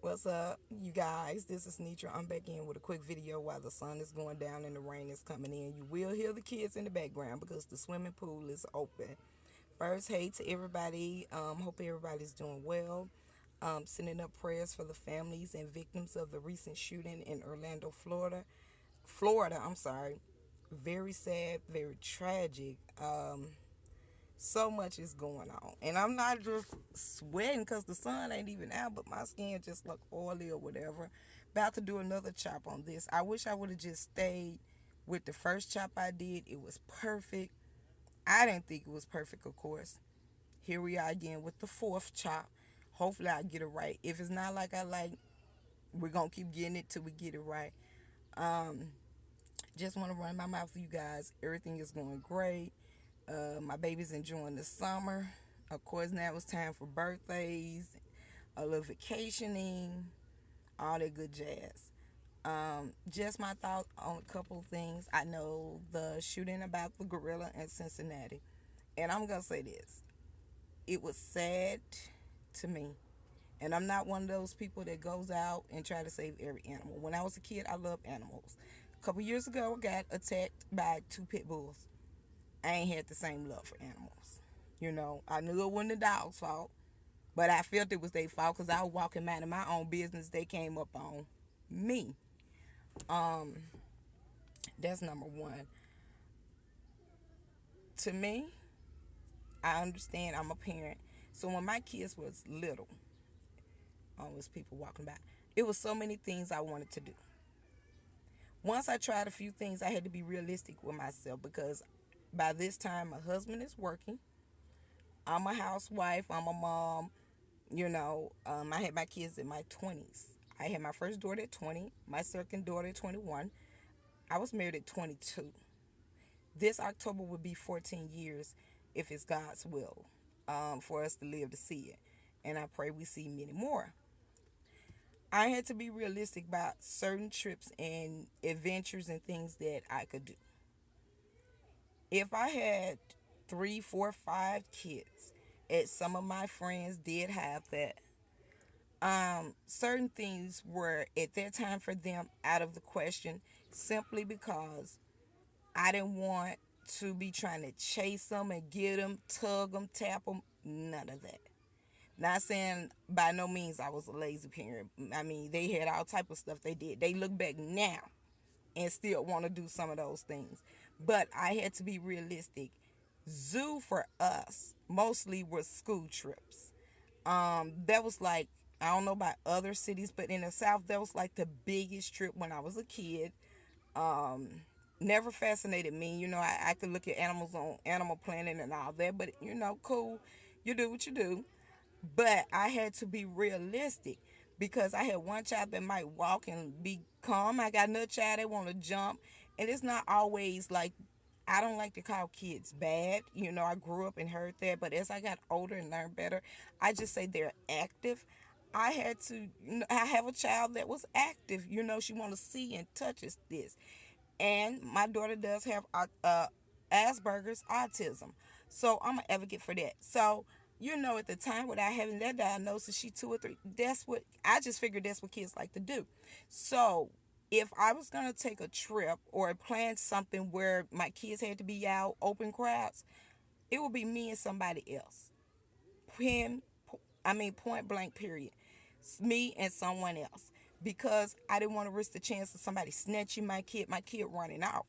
What's up, you guys? This is Nitra. I'm back in with a quick video while the sun is going down and the rain is coming in. You will hear the kids in the background because the swimming pool is open. First, hey to everybody. Hope everybody's doing well. Sending up prayers for the families and victims of the recent shooting in Orlando, Florida. Florida, I'm sorry. Very sad, very tragic. So much is going on, and I'm not just sweating because the sun ain't even out, but my skin just look oily or whatever. About to do another chop on this. I wish I would have just stayed with the first chop I did. It was perfect. I didn't think it was perfect, of course. Here we are again with the fourth chop. Hopefully I get it right. If it's not like I like, we're gonna keep getting it till we get it right. um just want to run my mouth for you guys. Everything is going great. My baby's enjoying the summer. Of course, now it's time for birthdays, a little vacationing, all that good jazz. Just my thought on a couple of things. I know the shooting about the gorilla in Cincinnati, and I'm gonna say this: it was sad to me. And I'm not one of those people that goes out and try to save every animal. When I was a kid, I loved animals. A couple years ago, I got attacked by two pit bulls. I ain't had the same love for animals. I knew it wasn't the dog's fault, but I felt it was their fault because I was walking minding my own business. They came up on me. Um, that's number one. To me, I understand. I'm a parent, so when my kids was little, was people walking by. It was so many things I wanted to do. Once I tried a few things, I had to be realistic with myself because by this time my husband is working. I'm a housewife. I'm a mom. I had my kids in my 20s. I had my first daughter at 20, my second daughter at 21. I was married at 22. This October will be 14 years if it's God's will, for us to live to see it. And I pray we see many more. I had to be realistic about certain trips and adventures and things that I could do. If I had three, four, five kids, as some of my friends did have that, certain things were at that time for them out of the question simply because I didn't want to be trying to chase them and get them, tug them, tap them, none of that. Not saying by no means I was a lazy parent. I mean, they had all type of stuff they did. They look back now and still want to do some of those things. But I had to be realistic. Zoo for us mostly was school trips. That was like, I don't know about other cities, but in the South, that was like the biggest trip when I was a kid. Never fascinated me. I could look at animals on Animal Planet and all that, but cool. You do what you do. But I had to be realistic because I had one child that might walk and be calm. I got another child that want to jump. And it's not always like, I don't like to call kids bad. I grew up and heard that. But as I got older and learned better, I just say they're active. I had to, I have a child that was active. She want to see and touch this. And my daughter does have Asperger's autism. So I'm an advocate for that. So, at the time without having that diagnosis, she 2 or 3. That's what I just figured that's what kids like to do. So if I was gonna take a trip or plan something where my kids had to be out, open crowds, it would be me and somebody else. Pin, point blank, period. It's me and someone else. Because I didn't want to risk the chance of somebody snatching my kid running out.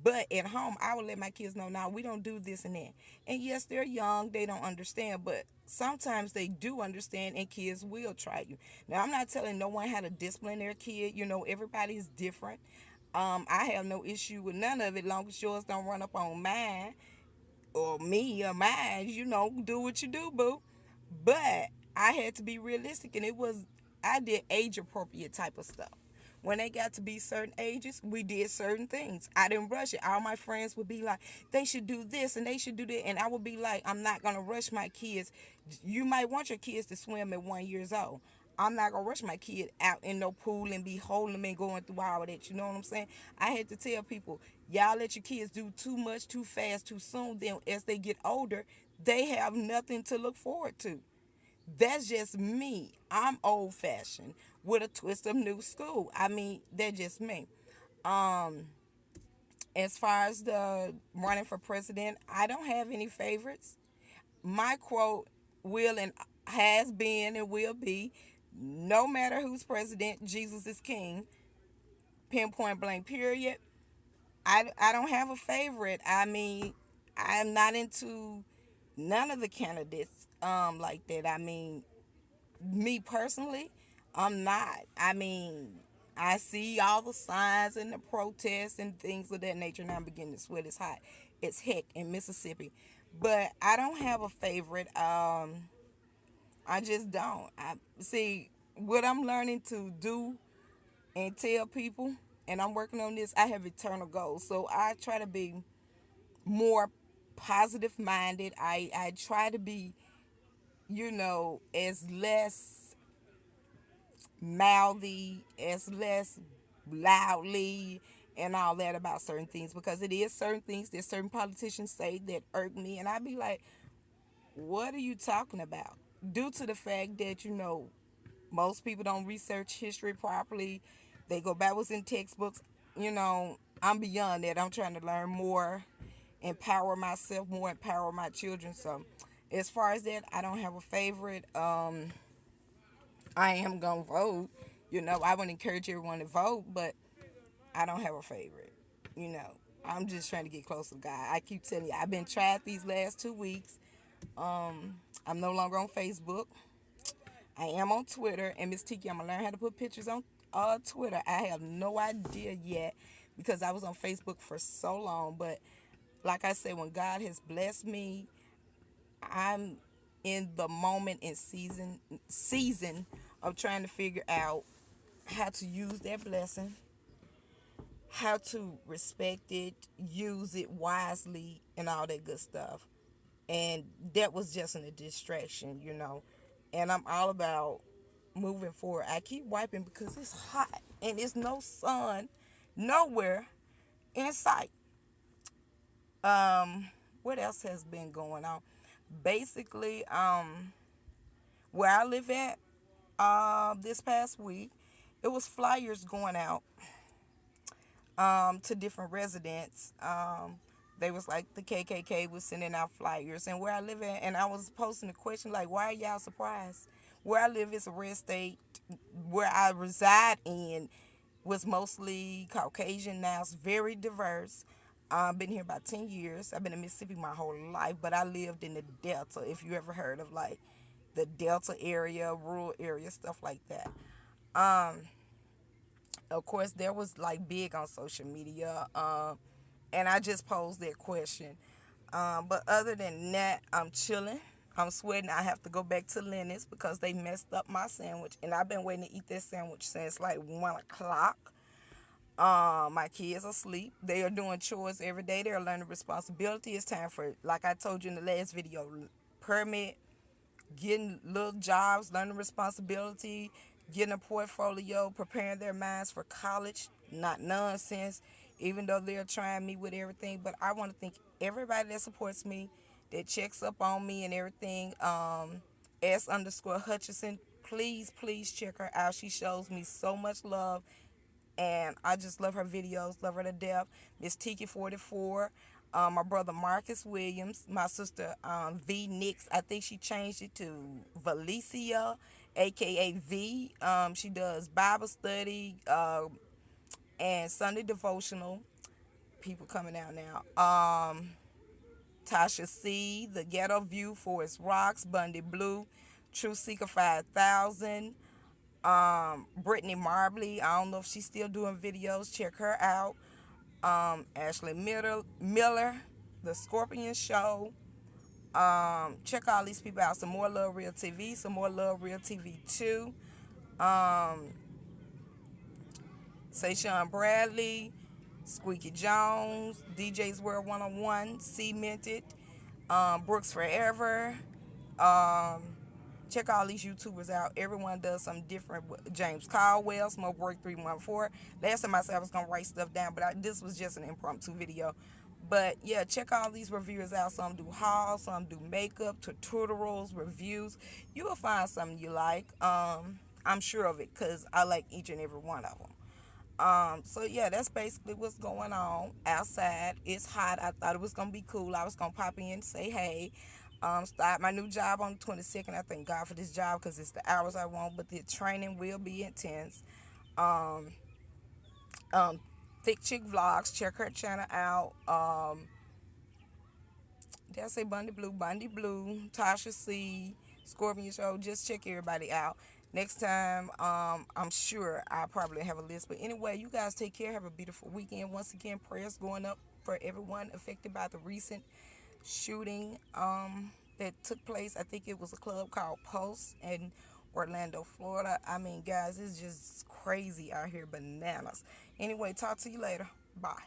But at home, I would let my kids know, now we don't do this and that. And yes, they're young, they don't understand, but sometimes they do understand, and kids will try you. Now, I'm not telling no one how to discipline their kid. Everybody's different. I have no issue with none of it, long as yours don't run up on mine or me or mine. Do what you do, boo. But I had to be realistic, and I did age appropriate type of stuff. When they got to be certain ages, we did certain things. I didn't rush it. All my friends would be like, they should do this and they should do that. And I would be like, I'm not going to rush my kids. You might want your kids to swim at 1 year old. I'm not going to rush my kid out in no pool and be holding them and going through all of that. You know what I'm saying? I had to tell people, y'all let your kids do too much, too fast, too soon. Then as they get older, they have nothing to look forward to. That's just me. I'm old fashioned with a twist of new school. I mean, that's just me. Um, as far as the running for president, I don't have any favorites. My quote will and has been and will be, no matter who's president, Jesus is king. Pinpoint blank period. I don't have a favorite. I mean, I'm not into none of the candidates like that. I mean, me personally, I'm not. I mean, I see all the signs and the protests and things of that nature, and I'm beginning to sweat. It's hot. It's heck in Mississippi. But I don't have a favorite. I just don't. I see what I'm learning to do and tell people, and I'm working on this. I have eternal goals, so I try to be more positive minded. I try to be, as less mouthy, as less loudly and all that about certain things, because it is certain things that certain politicians say that irk me, and I be like, what are you talking about? Due to the fact that, most people don't research history properly. They go backwards in textbooks. I'm beyond that. I'm trying to learn more, empower myself more, empower my children. So as far as that, I don't have a favorite. I am gonna vote. I would encourage everyone to vote, but I don't have a favorite. You know, I'm just trying to get close to God. I keep telling you, I've been tried these last 2 weeks. I'm no longer on Facebook. I am on Twitter, and Miss Tiki, I'm gonna learn how to put pictures on Twitter. I have no idea yet because I was on Facebook for so long. But like I said, when God has blessed me, I'm in the moment and season of trying to figure out how to use that blessing, how to respect it, use it wisely, and all that good stuff. And that was just a distraction. And I'm all about moving forward. I keep wiping because it's hot and there's no sun nowhere in sight. What else has been going on? Basically, where I live at, this past week, it was flyers going out to different residents. They was like the KKK was sending out flyers, and where I live at, and I was posting a question like, "Why are y'all surprised?" Where I live is a red state. Where I reside in was mostly Caucasian. Now it's very diverse. I've been here about 10 years. I've been in Mississippi my whole life, but I lived in the Delta. If you ever heard of like the Delta area, rural area, stuff like that. Um, of course, there was like big on social media, and I just posed that question. But other than that, I'm chilling. I'm sweating. I have to go back to Lennox because they messed up my sandwich, and I've been waiting to eat that sandwich since like 1 o'clock. My kids are asleep. They are doing chores every day. They're learning responsibility. It's time for, like I told you in the last video, permit, getting little jobs, learning responsibility, getting a portfolio, preparing their minds for college. Not nonsense, even though they're trying me with everything. But I want to thank everybody that supports me, that checks up on me and everything. S_Hutchison. Please check her out. She shows me so much love, and I just love her videos, love her to death. Miss Tiki 44, my brother Marcus Williams, my sister V Nix. I think she changed it to Valicia, aka V. She does Bible study and Sunday devotional. People coming out now. Tasha C, The Ghetto View, Forest Rocks, Bundy Blue, True Seeker 5000. Brittany Marbley, I don't know if she's still doing videos. Check her out. Ashley Miller, The Scorpion Show. Check all these people out. Some more Love Real TV, some more Love Real TV 2. Sayshawn Bradley, Squeaky Jones, DJ's World 101, Cemented, Brooks Forever. Check all these YouTubers out. Everyone does something different. James Caldwell, Smoke Break 314. Last time I said I was going to write stuff down, but this was just an impromptu video. But yeah, check all these reviewers out. Some do hauls, some do makeup, tutorials, reviews. You will find something you like. I'm sure of it because I like each and every one of them. So yeah, that's basically what's going on outside. It's hot. I thought it was gonna be cool. I was gonna pop in and say hey. Start my new job on the 22nd. I thank God for this job because it's the hours I want, but the training will be intense. Um, um, Thick Chick Vlogs. Check her channel out. Did I say Bundy Blue? Bundy Blue, Tasha C, Scorpion Show. Just check everybody out. Next time, I'm sure I'll probably have a list. But anyway, you guys take care. Have a beautiful weekend. Once again, prayers going up for everyone affected by the recent shooting that took place. I think it was a club called Pulse in Orlando, Florida. I mean, guys, it's just crazy out here, bananas. Anyway, talk to you later. Bye.